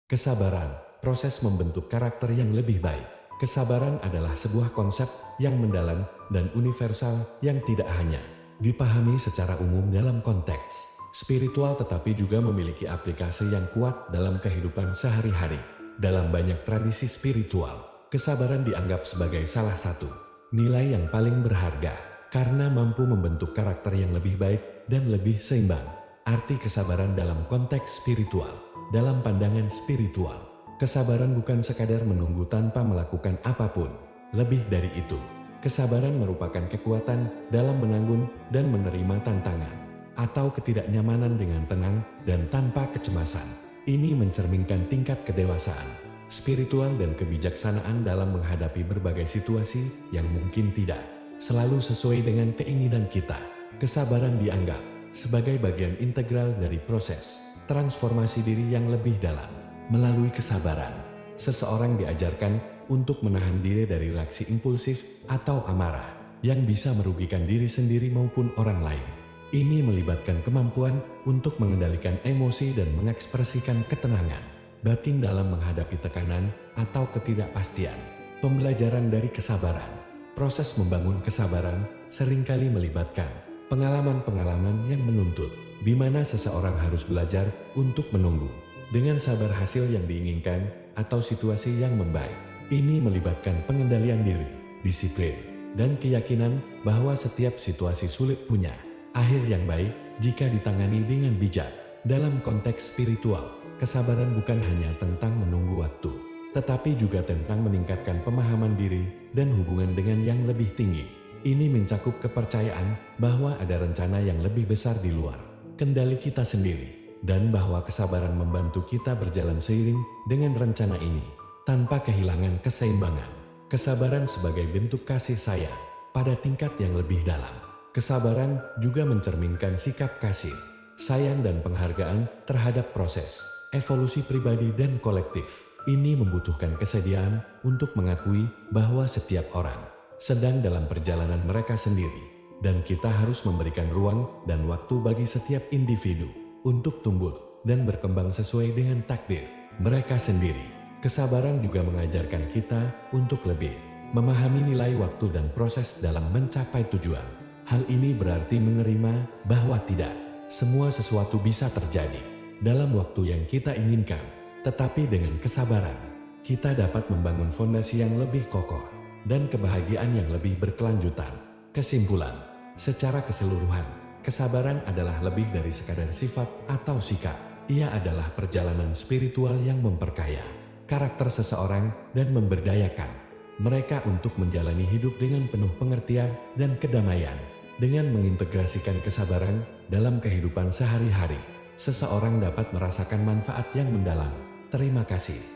Kesabaran, proses membentuk karakter yang lebih baik. Kesabaran adalah sebuah konsep yang mendalam dan universal yang tidak hanya dipahami secara umum dalam konteks spiritual tetapi juga memiliki aplikasi yang kuat dalam kehidupan sehari-hari. Dalam banyak tradisi spiritual, kesabaran dianggap sebagai salah satu nilai yang paling berharga karena mampu membentuk karakter yang lebih baik dan lebih seimbang. Arti kesabaran dalam konteks spiritual. Dalam pandangan spiritual, kesabaran bukan sekadar menunggu tanpa melakukan apapun. Lebih dari itu, kesabaran merupakan kekuatan dalam menanggung dan menerima tantangan atau ketidaknyamanan dengan tenang dan tanpa kecemasan. Ini mencerminkan tingkat kedewasaan, spiritual dan kebijaksanaan dalam menghadapi berbagai situasi yang mungkin tidak selalu sesuai dengan keinginan kita. Kesabaran dianggap sebagai bagian integral dari proses transformasi diri yang lebih dalam. Melalui kesabaran, seseorang diajarkan untuk menahan diri dari reaksi impulsif atau amarah yang bisa merugikan diri sendiri maupun orang lain. Ini melibatkan kemampuan untuk mengendalikan emosi dan mengekspresikan ketenangan batin dalam menghadapi tekanan atau ketidakpastian. Pembelajaran dari kesabaran. Proses membangun kesabaran seringkali melibatkan pengalaman-pengalaman yang menuntut, di mana seseorang harus belajar untuk menunggu dengan sabar hasil yang diinginkan atau situasi yang membaik. Ini melibatkan pengendalian diri, disiplin, dan keyakinan bahwa setiap situasi sulit punya akhir yang baik jika ditangani dengan bijak. Dalam konteks spiritual, kesabaran bukan hanya tentang menunggu waktu, tetapi juga tentang meningkatkan pemahaman diri dan hubungan dengan yang lebih tinggi. Ini mencakup kepercayaan bahwa ada rencana yang lebih besar di luar kendali kita sendiri, dan bahwa kesabaran membantu kita berjalan seiring dengan rencana ini, tanpa kehilangan keseimbangan. Kesabaran sebagai bentuk kasih sayang pada tingkat yang lebih dalam. Kesabaran juga mencerminkan sikap kasih, sayang dan penghargaan terhadap proses evolusi pribadi dan kolektif. Ini membutuhkan kesediaan untuk mengakui bahwa setiap orang sedang dalam perjalanan mereka sendiri, dan kita harus memberikan ruang dan waktu bagi setiap individu untuk tumbuh dan berkembang sesuai dengan takdir mereka sendiri. Kesabaran juga mengajarkan kita untuk lebih memahami nilai waktu dan proses dalam mencapai tujuan. Hal ini berarti menerima bahwa tidak semua sesuatu bisa terjadi dalam waktu yang kita inginkan, tetapi dengan kesabaran, kita dapat membangun fondasi yang lebih kokoh dan kebahagiaan yang lebih berkelanjutan. Kesimpulan, secara keseluruhan, kesabaran adalah lebih dari sekadar sifat atau sikap. Ia adalah perjalanan spiritual yang memperkaya karakter seseorang dan memberdayakan mereka untuk menjalani hidup dengan penuh pengertian dan kedamaian. Dengan mengintegrasikan kesabaran dalam kehidupan sehari-hari, seseorang dapat merasakan manfaat yang mendalam. Terima kasih.